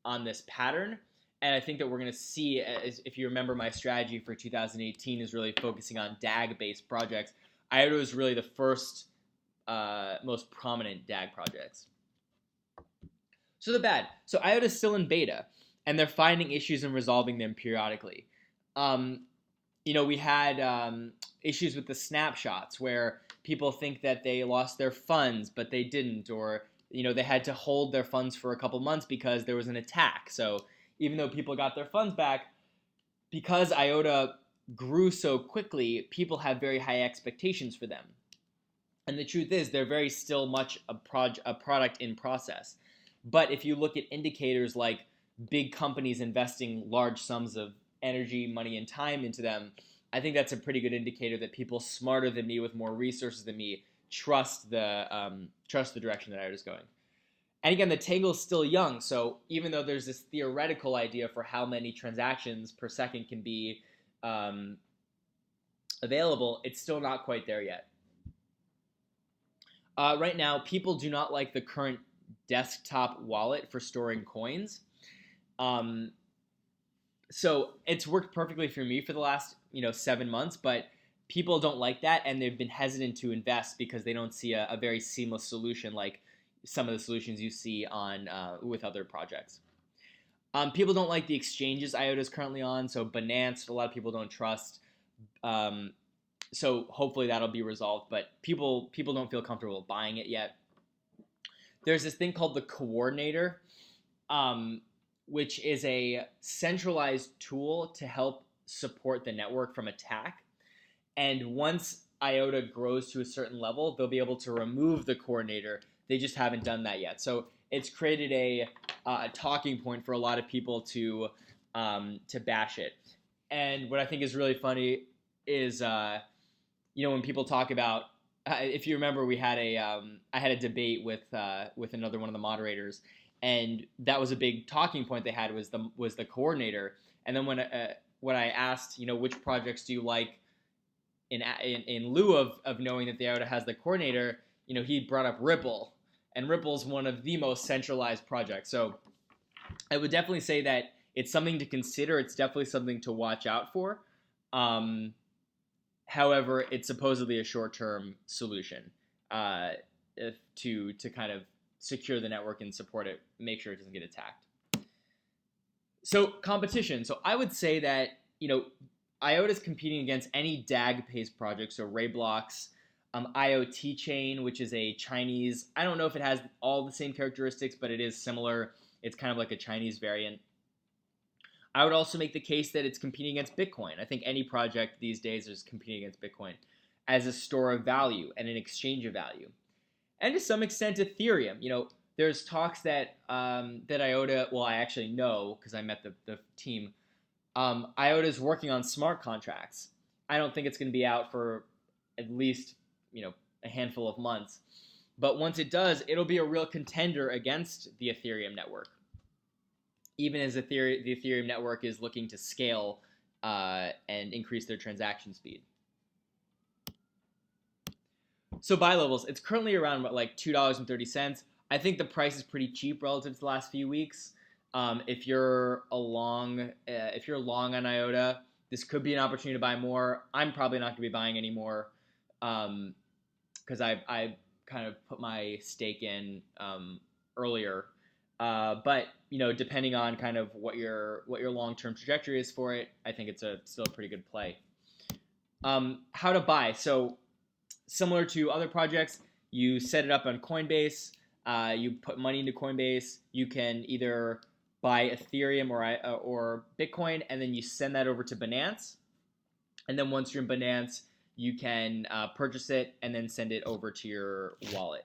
on this pattern. And I think that we're going to see, as if you remember, my strategy for 2018 is really focusing on DAG-based projects. IOTA is really the first most prominent DAG projects. So the bad. So IOTA is still in beta, and they're finding issues and resolving them periodically. We had issues with the snapshots where people think that they lost their funds, but they didn't, or they had to hold their funds for a couple months because there was an attack. So even though people got their funds back, because IOTA grew so quickly, people have very high expectations for them. And the truth is, they're very still much a product in process. But if you look at indicators like big companies investing large sums of energy, money, and time into them, I think that's a pretty good indicator that people smarter than me with more resources than me trust the direction that IOTA is going. And again, the tangle is still young, so even though there's this theoretical idea for how many transactions per second can be available, it's still not quite there yet. Right now, people do not like the current desktop wallet for storing coins. So it's worked perfectly for me for the last 7 months, but people don't like that, and they've been hesitant to invest because they don't see a very seamless solution like some of the solutions you see on with other projects. People don't like the exchanges IOTA is currently on, so Binance, a lot of people don't trust. So hopefully that'll be resolved, but people don't feel comfortable buying it yet. There's this thing called the coordinator, which is a centralized tool to help support the network from attack. And once IOTA grows to a certain level, they'll be able to remove the coordinator. They just haven't done that yet. So it's created a talking point for a lot of people to bash it. And what I think is really funny is when people talk about, if you remember, I had a debate with another one of the moderators, and that was a big talking point they had was the coordinator. And then when I asked, which projects do you like in lieu of knowing that the IOTA has the coordinator, he brought up Ripple, and Ripple's one of the most centralized projects. So I would definitely say that it's something to consider. It's definitely something to watch out for. However, it's supposedly a short-term solution to kind of secure the network and support it, make sure it doesn't get attacked. So competition. So I would say that IOTA is competing against any DAG-based project, so Rayblock's IoT chain, which is a Chinese. I don't know if it has all the same characteristics, but it is similar. It's kind of like a Chinese variant. I would also make the case that it's competing against Bitcoin. I think any project these days is competing against Bitcoin as a store of value and an exchange of value. And to some extent, Ethereum. There's talks that IOTA. Well, I actually know because I met the team. IOTA is working on smart contracts. I don't think it's going to be out for at least a handful of months. But once it does, it'll be a real contender against the Ethereum network. Even as the Ethereum network is looking to scale and increase their transaction speed. So buy levels, it's currently around like $2.30. I think the price is pretty cheap relative to the last few weeks. If you're long on IOTA, this could be an opportunity to buy more. I'm probably not going to be buying any more because I kind of put my stake in earlier. But depending on kind of what your long-term trajectory is for it, I think it's still a pretty good play. How to buy? So similar to other projects, you set it up on Coinbase. You put money into Coinbase. You can either buy Ethereum or Bitcoin, and then you send that over to Binance. And then once you're in Binance, you can purchase it and then send it over to your wallet.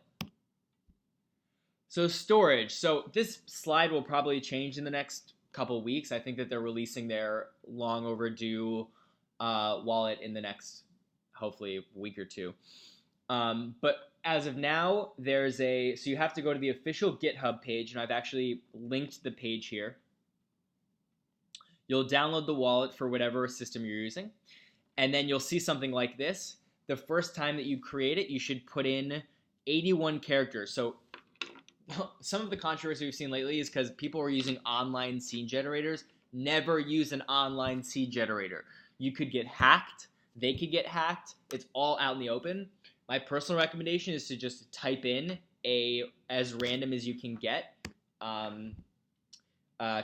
So storage. So this slide will probably change in the next couple weeks. I think that they're releasing their long overdue wallet in the next, hopefully, week or two. But as of now, so you have to go to the official GitHub page, and I've actually linked the page here. You'll download the wallet for whatever system you're using, and then you'll see something like this. The first time that you create it, you should put in 81 characters. So some of the controversy we've seen lately is because people were using online seed generators. Never use an online seed generator. You could get hacked. They could get hacked. It's all out in the open. My personal recommendation is to just type in a as random as you can get um,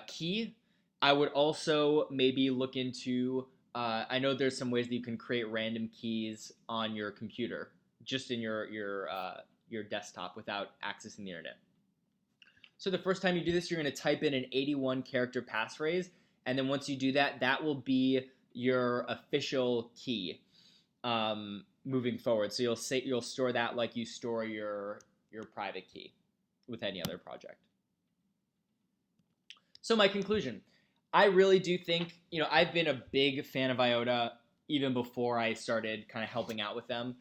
key. I would also maybe look into. I know there's some ways that you can create random keys on your computer, just in your desktop without accessing the internet. So the first time you do this, you're going to type in an 81 character passphrase, and then once you do that, that will be your official key moving forward. So you'll store that like you store your private key with any other project. So my conclusion, I really do think, I've been a big fan of IOTA even before I started kind of helping out with them.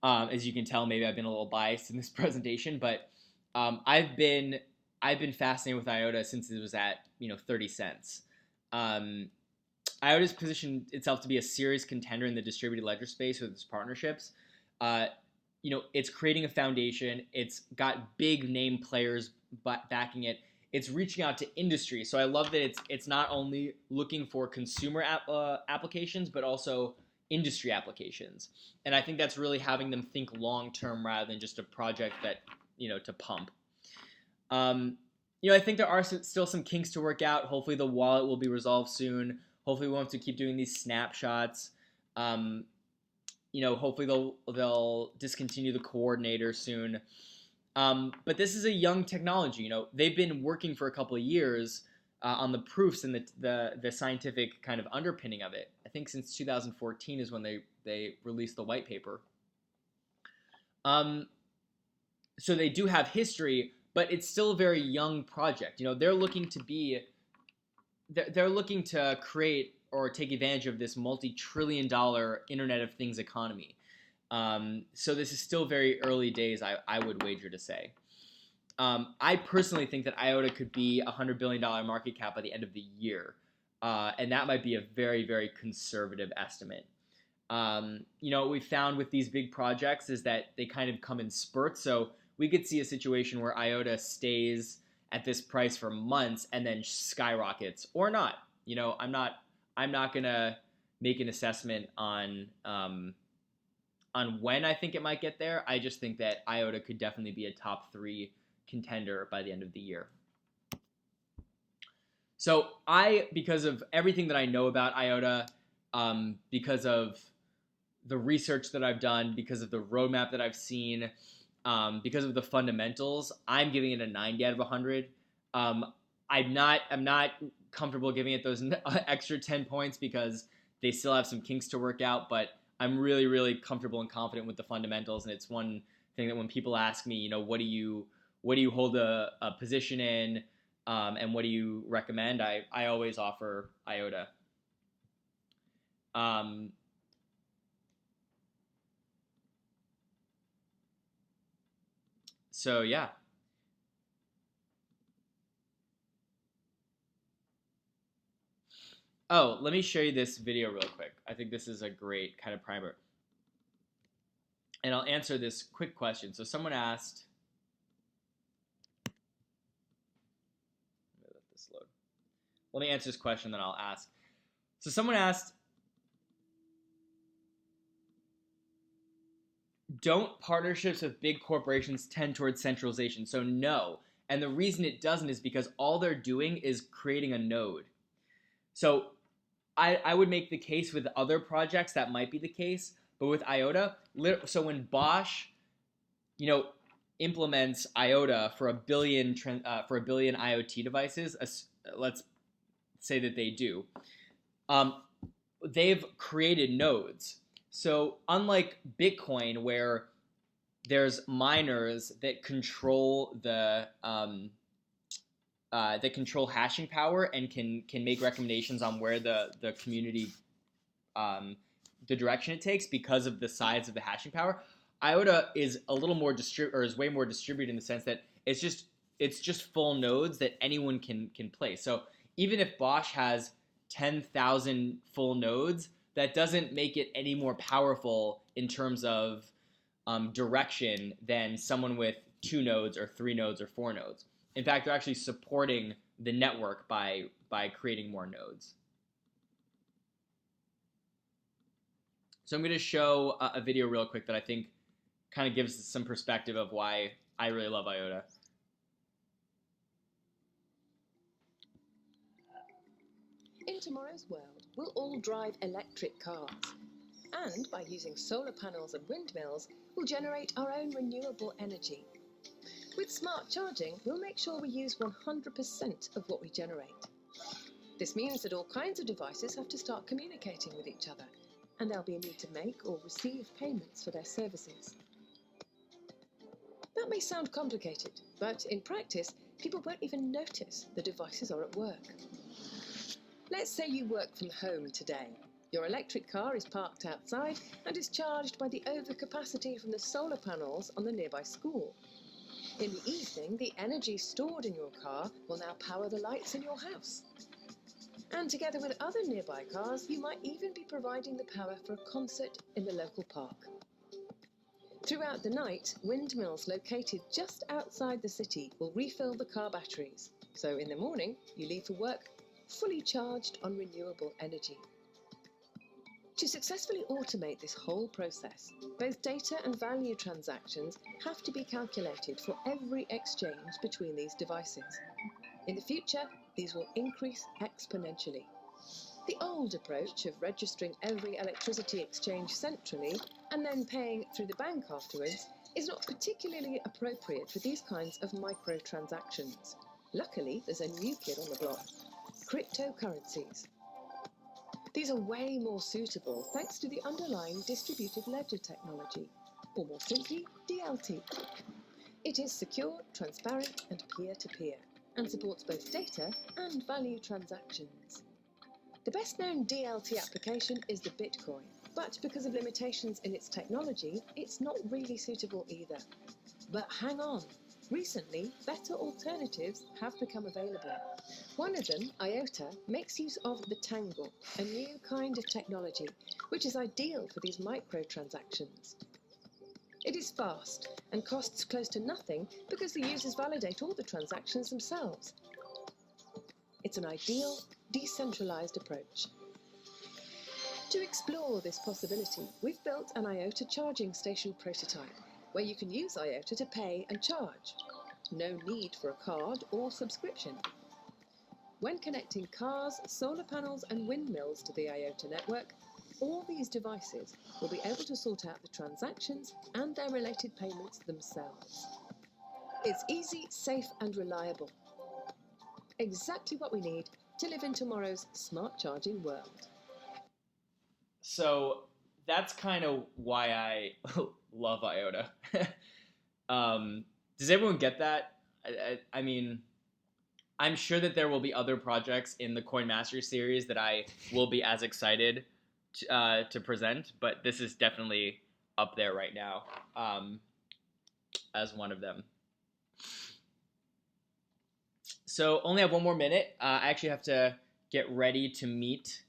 As you can tell, maybe I've been a little biased in this presentation, but I've been fascinated with IOTA since it was at 30 cents. IOTA's positioned itself to be a serious contender in the distributed ledger space with its partnerships. It's creating a foundation. It's got big name players backing it. It's reaching out to industry. So I love that it's not only looking for consumer applications, but also industry applications. And I think that's really having them think long term rather than just a project that to pump. I think there are still some kinks to work out. Hopefully the wallet will be resolved soon. Hopefully we won't have to keep doing these snapshots. Hopefully they'll discontinue the coordinator soon. But this is a young technology. They've been working for a couple of years on the proofs and the scientific kind of underpinning of it. I think since 2014 is when they released the white paper. So they do have history, but it's still a very young project. They're looking to create or take advantage of this multi-trillion-dollar Internet of Things economy. So this is still very early days, I would wager to say. I personally think that IOTA could be a $100 billion market cap by the end of the year. And that might be a very, very conservative estimate. What we found with these big projects is that they kind of come in spurts. So we could see a situation where IOTA stays at this price for months and then skyrockets, or not. I'm not gonna make an assessment on when I think it might get there. I just think that IOTA could definitely be a top 3 contender by the end of the year. So because of everything that I know about IOTA, because of the research that I've done, because of the roadmap that I've seen, because of the fundamentals, I'm giving it a 90 out of 100. I'm not comfortable giving it those extra 10 points because they still have some kinks to work out, but I'm really, really comfortable and confident with the fundamentals. And it's one thing that when people ask me, what do you hold a position in, and what do you recommend, I always offer IOTA. So yeah. Oh, let me show you this video real quick. I think this is a great kind of primer. And I'll answer this quick question. So someone asked, let this load. Let me answer this question, then I'll ask. So someone asked, don't partnerships with big corporations tend towards centralization? So no. And the reason it doesn't is because all they're doing is creating a node. So I would make the case with other projects that might be the case, but with IOTA, so when Bosch, implements IOTA for a billion IoT devices, let's say that they do, they've created nodes. So unlike Bitcoin, where there's miners that control that control hashing power and can make recommendations on where the community, the direction it takes because of the size of the hashing power, IOTA is a little more is way more distributed in the sense that it's just full nodes that anyone can play. So even if Bosch has 10,000 full nodes, that doesn't make it any more powerful in terms of direction than someone with 2 nodes or 3 nodes or 4 nodes. In fact, they're actually supporting the network by creating more nodes. So I'm going to show a video real quick that I think kind of gives some perspective of why I really love IOTA. In tomorrow's world, we'll all drive electric cars. And by using solar panels and windmills, we'll generate our own renewable energy. With smart charging, we'll make sure we use 100% of what we generate. This means that all kinds of devices have to start communicating with each other, and there'll be a need to make or receive payments for their services. That may sound complicated, but in practice, people won't even notice the devices are at work. Let's say you work from home today. Your electric car is parked outside and is charged by the overcapacity from the solar panels on the nearby school. In the evening, the energy stored in your car will now power the lights in your house. And together with other nearby cars, you might even be providing the power for a concert in the local park. Throughout the night, windmills located just outside the city will refill the car batteries. So in the morning, you leave for work fully charged on renewable energy. To successfully automate this whole process, both data and value transactions have to be calculated for every exchange between these devices. In the future, these will increase exponentially. The old approach of registering every electricity exchange centrally and then paying through the bank afterwards is not particularly appropriate for these kinds of microtransactions. Luckily, there's a new kid on the block: cryptocurrencies. These are way more suitable thanks to the underlying distributed ledger technology, or more simply, DLT. It is secure, transparent, and peer-to-peer, and supports both data and value transactions. The best-known DLT application is the Bitcoin, but because of limitations in its technology, it's not really suitable either. But hang on. Recently, better alternatives have become available. One of them, IOTA, makes use of the Tangle, a new kind of technology, which is ideal for these microtransactions. It is fast and costs close to nothing because the users validate all the transactions themselves. It's an ideal, decentralized approach. To explore this possibility, we've built an IOTA charging station prototype, where you can use IOTA to pay and charge. No need for a card or subscription. When connecting cars, solar panels and windmills to the IOTA network, all these devices will be able to sort out the transactions and their related payments themselves. It's easy, safe and reliable. Exactly what we need to live in tomorrow's smart charging world. So that's kind of why I love IOTA. Does everyone get that? I mean, I'm sure that there will be other projects in the Coin Master series that I will be as excited to present, but this is definitely up there right now as one of them. So only have one more minute. I actually have to get ready to meet